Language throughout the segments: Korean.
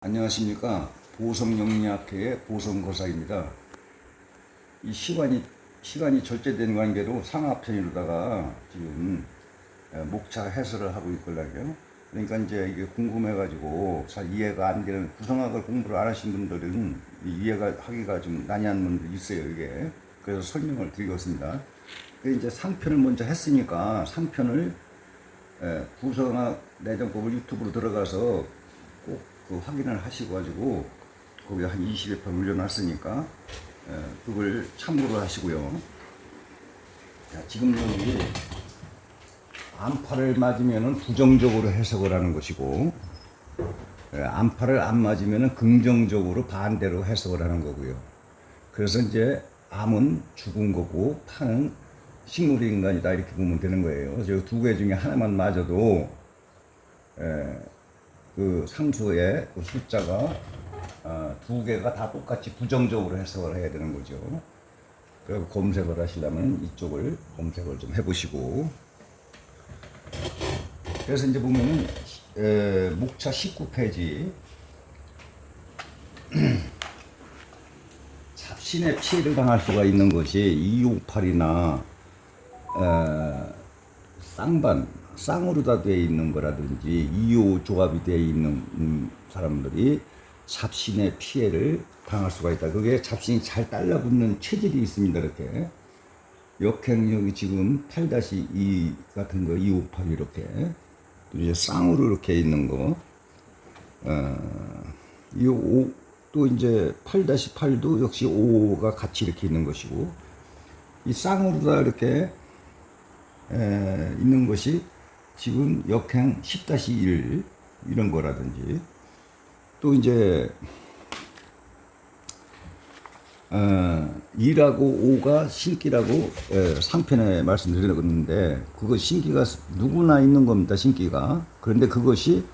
안녕하십니까. 보성영리학회의 보성거사입니다. 이 시간이 절제된 관계로 상하편이로다가 지금 목차 해설을 하고 있거든요. 그러니까 이제 이게 궁금해가지고 잘 이해가 안 되는, 구성학을 공부를 안 하신 분들은 이해가 하기가 좀 난해한 분들이 있어요, 이게. 그래서 설명을 드리겠습니다. 이제 상편을 먼저 했으니까 상편을 구성학 내정법을 유튜브로 들어가서 꼭 확인을 하시고 가지고 거기 한 20여 편 올려놨으니까 그걸 참고를 하시고요. 자, 지금 여기 안파를 맞으면은 부정적으로 해석을 하는 것이고, 안파를 안 맞으면은 긍정적으로 반대로 해석을 하는 거고요. 그래서 이제 암은 죽은 거고 파는 식물의 인간이다, 이렇게 보면 되는 거예요. 저 두 개 중에 하나만 맞아도 그 상수의 그 숫자가 두 개가 다 똑같이 부정적으로 해석을 해야 되는 거죠. 그래서 검색을 하시려면 이쪽을 검색을 좀 해보시고, 그래서 이제 보면은 목차 19페이지 잡신의 피해를 당할 수가 있는 것이 258이나 쌍으로 다 되어 있는 거라든지 2호 조합이 되어 있는 사람들이 잡신의 피해를 당할 수가 있다. 그게 잡신이 잘 달라붙는 체질이 있습니다. 이렇게 역행력이 지금 8-2 같은 거, 258 이렇게 또 이제 쌍으로 이렇게 있는 거, 이 5, 또 이제 8-8도 역시 5가 같이 이렇게 있는 것이고, 이 쌍으로 다 이렇게 있는 것이 지금 역행 10-1 이런 거라든지, 또 이제 2라고 5가 신기라고 상편에 말씀드렸는데, 그거 신기가 누구나 있는 겁니다. 신기가. 그런데 그것이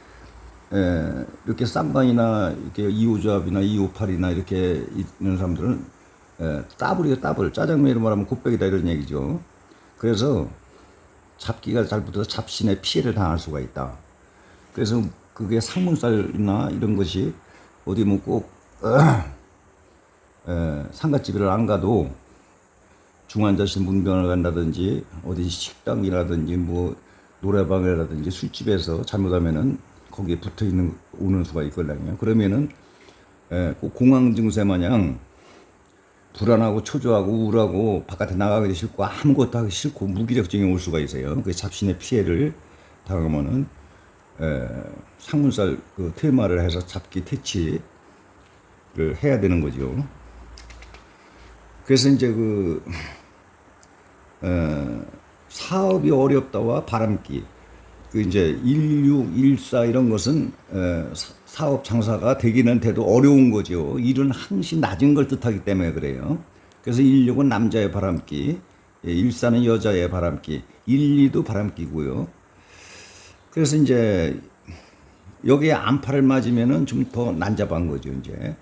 이렇게 쌍방이나 이렇게 2호조합이나 258이나 이렇게 있는 사람들은 따블이에요. 따블. 짜장면으로 말하면 곱빼기다, 이런 얘기죠. 그래서 잡기가 잘 붙어서 잡신의 피해를 당할 수가 있다. 그래서 그게 상문살이나 이런 것이 어디 뭐 꼭 상갓집을 안 가도 중환자실 문병을 간다든지 어디 식당이라든지 뭐 노래방이라든지 술집에서 잘못하면은 거기에 붙어 있는 오는 수가 있거든요. 그러면은 꼭 공황 증세 마냥 불안하고 초조하고 우울하고 바깥에 나가기도 싫고 아무것도 하기 싫고 무기력증이 올 수가 있어요. 그 잡신의 피해를 당하면은 상문살 그 퇴마를 해서 잡기 퇴치를 해야 되는 거죠. 그래서 이제 그 사업이 어렵다와 바람기, 그 이제 16, 14 이런 것은 사업 장사가 되기는 돼도 어려운 거죠. 일은 항시 낮은 걸 뜻하기 때문에 그래요. 그래서 16은 남자의 바람기, 14는 여자의 바람기, 12도 바람기고요. 그래서 이제 여기에 안파를 맞으면은 좀 더 난잡한 거죠. 이제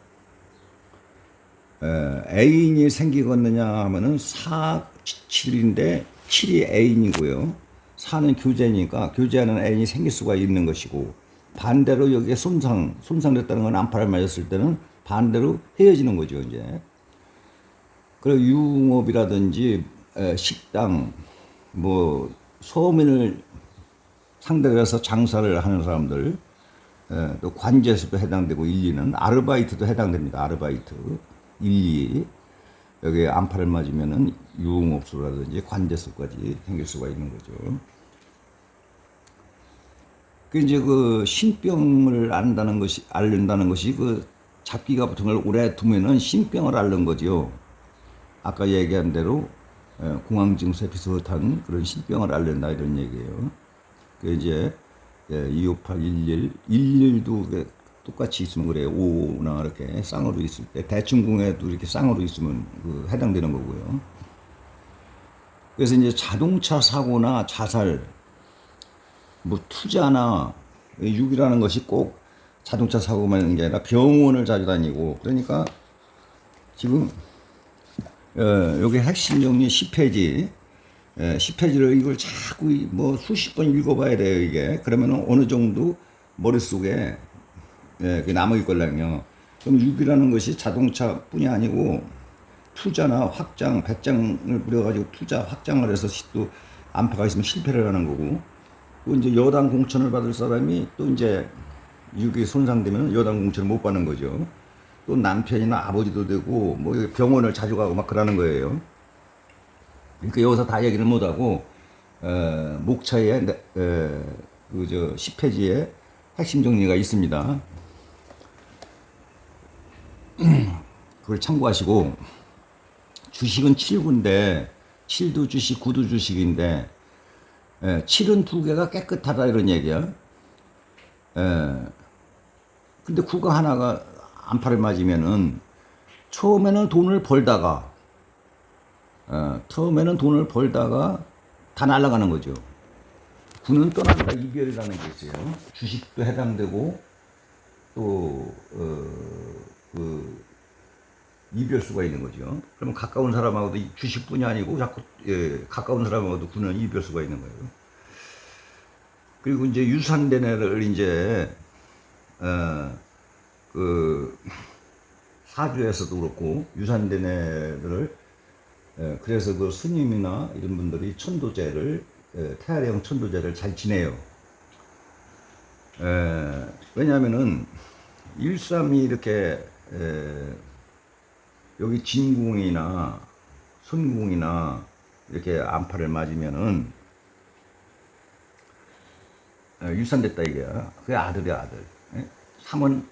애인이 생기겠느냐 하면은 4, 7인데 7이 애인이고요. 4는 교제니까 교제하는 애인이 생길 수가 있는 것이고, 반대로 여기에 손상됐다는 건 안파를 맞았을 때는 반대로 헤어지는 거죠. 이제 그리고 유흥업이라든지 식당, 뭐 서민을 상대로 해서 장사를 하는 사람들, 또 관제수도 해당되고, 1, 2는 아르바이트도 해당됩니다. 아르바이트 1, 2 여기에 안파를 맞으면은 유흥업소라든지 관제수까지 생길 수가 있는 거죠. 그 이제 그 신병을 앓는다는 것이 그 잡기가 붙은 걸 오래 두면은 신병을 앓는 거죠. 아까 얘기한 대로 공황증세 비슷한 그런 신병을 앓는다, 이런 얘기예요. 그 이제 258, 11, 11도 똑같이 있으면 그래요. 5나 이렇게 쌍으로 있을 때, 대충궁에도 이렇게 쌍으로 있으면 그 해당되는 거고요. 그래서 이제 자동차 사고나 자살, 뭐 투자나 6이라는 것이 꼭 자동차 사고만 있는 게 아니라 병원을 자주 다니고, 그러니까 지금 여기 핵심 정리 10페이지 10페이지를 이걸 자꾸 뭐 수십 번 읽어봐야 돼요, 이게. 그러면 어느 정도 머릿속에 예, 그게 남아 있걸랑요. 그럼 유비라는 것이 자동차뿐이 아니고 투자나 확장, 배짱을 부려가지고 투자 확장을 해서 또 안파가 있으면 실패를 하는 거고, 또 이제 여당 공천을 받을 사람이 또 이제 유기 손상되면 여당 공천을 못 받는 거죠. 또 남편이나 아버지도 되고 뭐 병원을 자주 가고 막 그러는 거예요. 그러니까 여기서 다 얘기를 못 하고 목차에 그저 10페이지에 핵심 정리가 있습니다. 그걸 참고하시고, 주식은 7구인데 7도 주식, 9도 주식인데 7은 두 개가 깨끗하다 이런 얘기야. 근데 9가 하나가 안파를 맞으면은 처음에는 돈을 벌다가 다 날아가는 거죠. 9는 떠난다, 이별이라는 게 있어요. 주식도 해당되고 또 이별수가 있는 거죠. 그러면 가까운 사람하고도 주식뿐이 아니고 자꾸 가까운 사람하고도 9는 이별수가 있는 거예요. 그리고 이제 유산대뇌를 이제 그 사주에서도 그렇고 유산대뇌를 그래서 그 스님이나 이런 분들이 천도제를 태아령 천도제를 잘 지내요. 왜냐하면은 일삼이 이렇게 여기 진궁이나 손궁이나 이렇게 안파를 맞으면은 유산됐다 이게야. 그게 아들이야, 아들. 삼은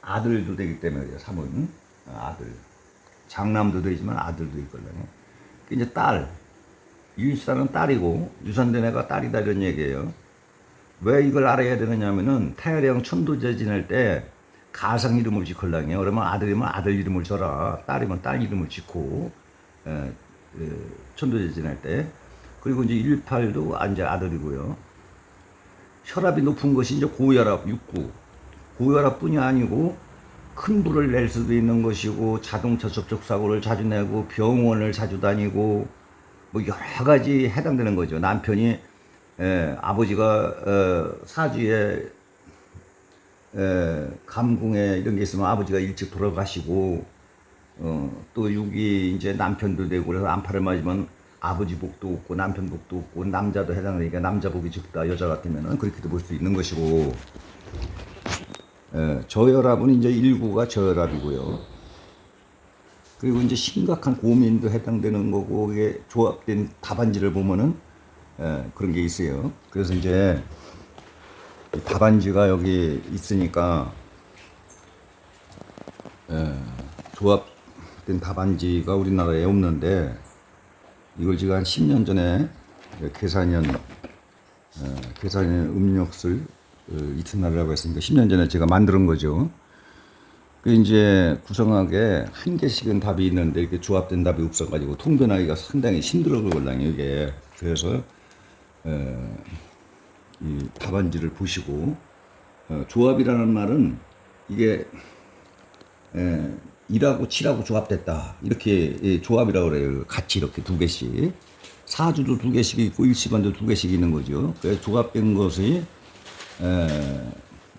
아들도 되기 때문에 그래요. 삼은 아들. 장남도 되지만 아들도 있거든요. 이제 딸. 유산은 딸이고 유산된 애가 딸이다 이런 얘기예요. 왜 이걸 알아야 되느냐면은 태아령 천도제 지낼 때 가상 이름을 짓걸랑해요. 그러면 아들이면 아들 이름을 줘라. 딸이면 딸 이름을 짓고 천도제 지낼 때. 그리고 이제 18도 이제 아들이고요. 혈압이 높은 것이 이제 고혈압 69. 고혈압뿐이 아니고 큰 불을 낼 수도 있는 것이고 자동차 접촉 사고를 자주 내고 병원을 자주 다니고 뭐 여러 가지 해당되는 거죠. 남편이 아버지가 사주에 감궁에 이런 게 있으면 아버지가 일찍 돌아가시고 또 여기 이제 남편도 되고 그래서 안파를 맞으면 아버지 복도 없고 남편 복도 없고 남자도 해당되니까 남자 복이 적다 여자 같으면은 그렇게도 볼 수 있는 것이고 저혈압은 이제 19가 저혈압이고요. 그리고 이제 심각한 고민도 해당되는 거고 이게 조합된 답안지를 보면은 그런 게 있어요. 그래서 이제 답안지가 여기 있으니까 조합된 답안지가 우리나라에 없는데 이걸 지금 한 10년 전에 계산년 음력술 이튿날이라고 했으니까 10년 전에 제가 만든 거죠. 그 이제 구성하게 한 개씩은 답이 있는데 이렇게 조합된 답이 없어가지고 통변하기가 상당히 힘들어 그걸랑요 이게. 그래서 이 답안지를 보시고 조합이라는 말은 이게 1하고 7하고 조합됐다 이렇게 조합이라고 그래요. 같이 이렇게 두 개씩 사주도 두 개씩 있고 일시반도 두 개씩 있는 거죠. 그래서 조합된 것이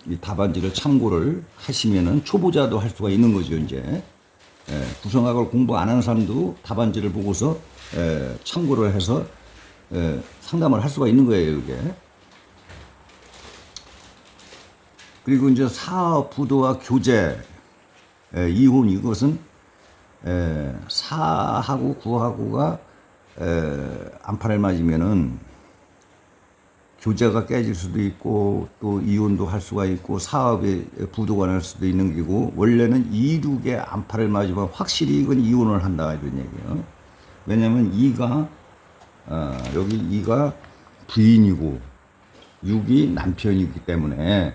이 답안지를 참고를 하시면은 초보자도 할 수가 있는 거죠. 이제 구성학을 공부 안 하는 사람도 답안지를 보고서 참고를 해서 상담을 할 수가 있는 거예요. 이게. 그리고 이제 사업, 부도와 교제, 이혼 이것은 4하고 9하고가 안판을 맞으면은 교제가 깨질 수도 있고 또 이혼도 할 수가 있고 사업에 부도가 날 수도 있는 게고 원래는 26의 안파를 맞으면 확실히 이건 이혼을 한다 이런 얘기예요. 왜냐하면 2가 여기 2가 부인이고 6이 남편이기 때문에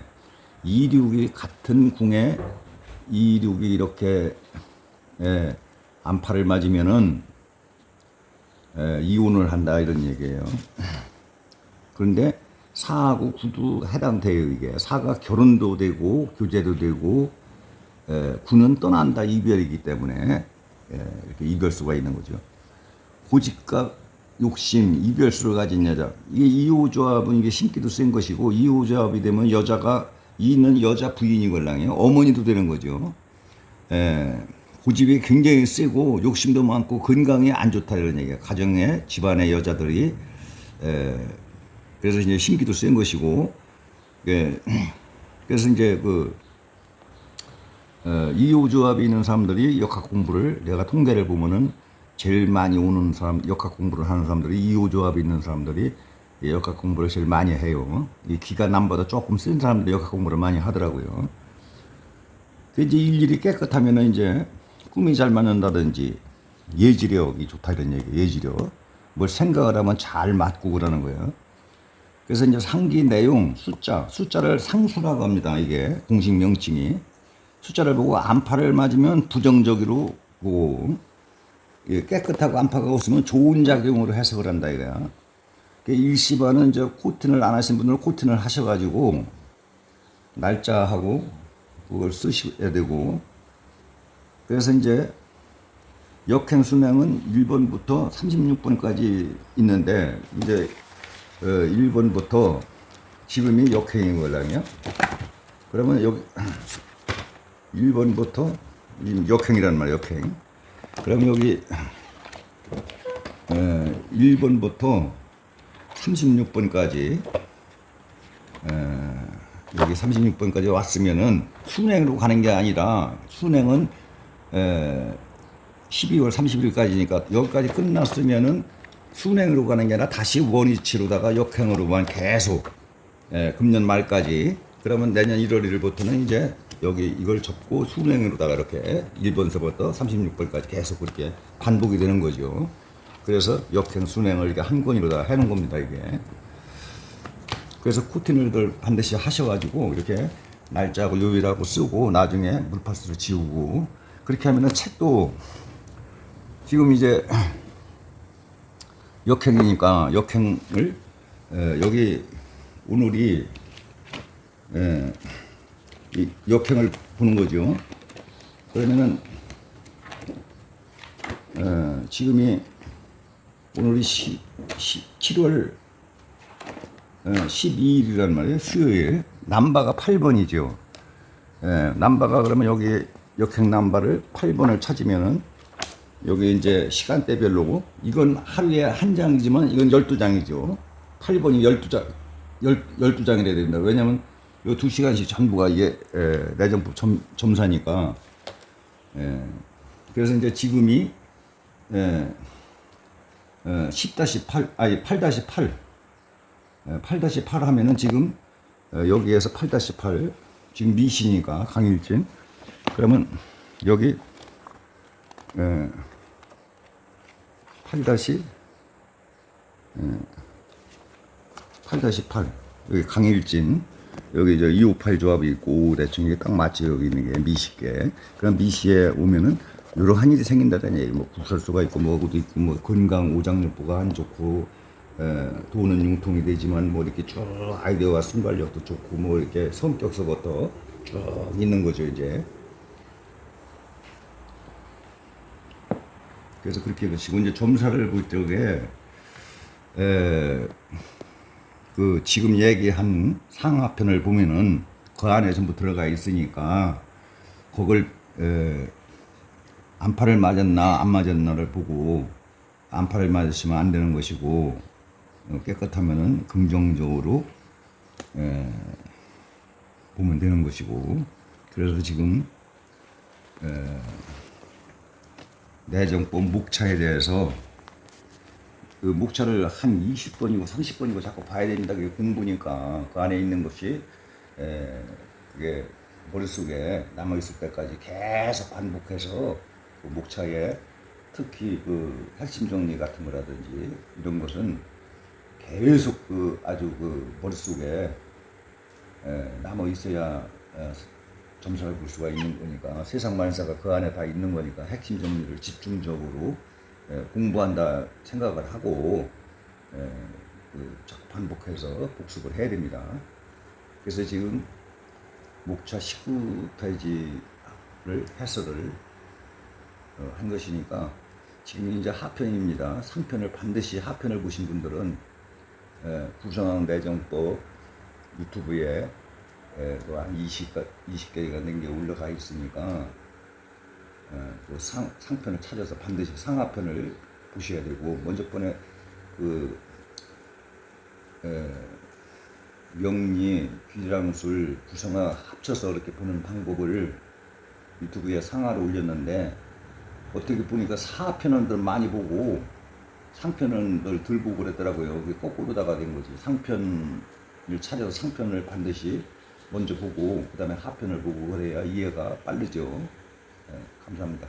2, 6이 같은 궁에 2, 6이 이렇게 안파를 맞으면은 이혼을 한다 이런 얘기예요. 그런데 4하고 9도 해당돼요. 이게 4가 결혼도 되고 교제도 되고 9는 떠난다 이별이기 때문에 이렇게 이별수가 있는 거죠. 고집과 욕심, 이별수를 가진 여자. 이게 2호 조합은 이게 신기도 센 것이고 2호 조합이 되면 여자가 있는 여자 부인이걸랑요. 어머니도 되는 거죠. 예, 고집이 굉장히 세고 욕심도 많고 건강에 안 좋다 이런 얘기예요. 가정에 집안의 여자들이 그래서 이제 심기도 센 것이고 예, 그래서 이제 그 이호조합이 있는 사람들이 역학 공부를 내가 통계를 보면은 제일 많이 오는 사람 역학 공부를 하는 사람들이 이호조합이 있는 사람들이 역학 공부를 제일 많이 해요. 이 기가 남보다 조금 센 사람들이 역학 공부를 많이 하더라고요. 이제 일일이 깨끗하면은 이제 꿈이 잘 맞는다든지 예지력이 좋다 이런 얘기. 예지력 뭘 생각을 하면 잘 맞고 그러는 거예요. 그래서 이제 상기 내용 숫자를 상수라고 합니다. 이게 공식 명칭이 숫자를 보고 안파를 맞으면 부정적으로 보고 깨끗하고 안파가 없으면 좋은 작용으로 해석을 한다 이거야. 일시반은 이제 코튼을 안 하신 분들은 코튼을 하셔가지고 날짜하고 그걸 쓰셔야 되고 그래서 이제 역행 순행은 1번부터 36번까지 있는데 이제 1번부터 지금이 역행인 거라요. 그러면 여기 1번부터 역행이란 말이에요. 역행. 그럼 여기 1번부터 36번까지 여기 36번까지 왔으면은 순행으로 가는 게 아니라 순행은 12월 30일까지니까 여기까지 끝났으면은 순행으로 가는 게 아니라 다시 원위치로다가 역행으로만 계속 금년 말까지 그러면 내년 1월 1일부터는 이제 여기 이걸 접고 순행으로다가 이렇게 1번서부터 36번까지 계속 그렇게 반복이 되는 거죠. 그래서 역행 순행을 이렇게 한 권으로다가 해놓은 겁니다 이게. 그래서 코팅을 반드시 하셔가지고 이렇게 날짜하고 요일하고 쓰고 나중에 물파스로 지우고 그렇게 하면은 책도 지금 이제 역행이니까 역행을 여기 오늘이 이 역행을 보는 거죠. 그러면은 지금이 오늘이 7월 12일이란 말이에요. 수요일. 남바가 8번이죠. 남바가 그러면 여기 역행 남바를 8번을 찾으면은 여기 이제 시간대별로고 이건 하루에 한 장이지만 이건 12장이죠. 8번이 12장이 돼야 됩니다. 왜냐면 요 2시간씩 전부가 이게 내정법 점사니까. 그래서 이제 지금이 10-8 아니 8-8 8-8 하면은 지금 여기에서 8-8 지금 미시니까 강일진 그러면 여기 8-8 여기 강일진 여기 저 258 조합이 있고 대충 이게 딱 맞죠. 여기 있는 게 미시께 그럼 미시에 오면은 여러 한 일이 생긴다는 얘기 뭐 구설수가 있고 뭐도 있고 뭐 건강 오장육부가 안 좋고 돈은 융통이 되지만 뭐 이렇게 쭉 아이디어와 순발력도 좋고 뭐 이렇게 성격서부터 쭉 있는 거죠 이제. 그래서 그렇게 보시고 이제 점사를 볼 적에 그 지금 얘기한 상하편을 보면은 그 안에 전부 들어가 있으니까 그걸 안파를 맞았나 안 맞았나를 보고 안파를 맞으시면 안 되는 것이고 깨끗하면은 긍정적으로 보면 되는 것이고 그래서 지금 내정법 목차에 대해서 그 목차를 한 20번이고 30번이고 자꾸 봐야 됩니다. 그게 공부니까 그 안에 있는 것이 그게 머릿속에 남아있을 때까지 계속 반복해서 그 목차에 특히 그 핵심 정리 같은 거라든지 이런 것은 계속 그 아주 그 머릿속에 남아 있어야 점수를 볼 수가 있는 거니까 세상 만사가 그 안에 다 있는 거니까 핵심 정리를 집중적으로 공부한다 생각을 하고 자꾸 반복해서 복습을 해야 됩니다. 그래서 지금 목차 19페이지를 해설을 한 것이니까 지금 이제 하편입니다. 상편을 반드시 하편을 보신 분들은 구성학 내정법 유튜브에 한 20개가 된 게 올라가 있으니까 그 상편을 찾아서 반드시 상하편을 보셔야 되고, 먼저 번에 그 명리, 귀랑술, 구성화 합쳐서 이렇게 보는 방법을 유튜브에 상하로 올렸는데, 어떻게 보니까 사편을 많이 보고 상편을 덜 보고 그랬더라고요. 그게 거꾸로다가 된 거지. 상편을 찾아서 상편을 반드시 먼저 보고 그 다음에 하편을 보고 그래야 이해가 빠르죠. 감사합니다.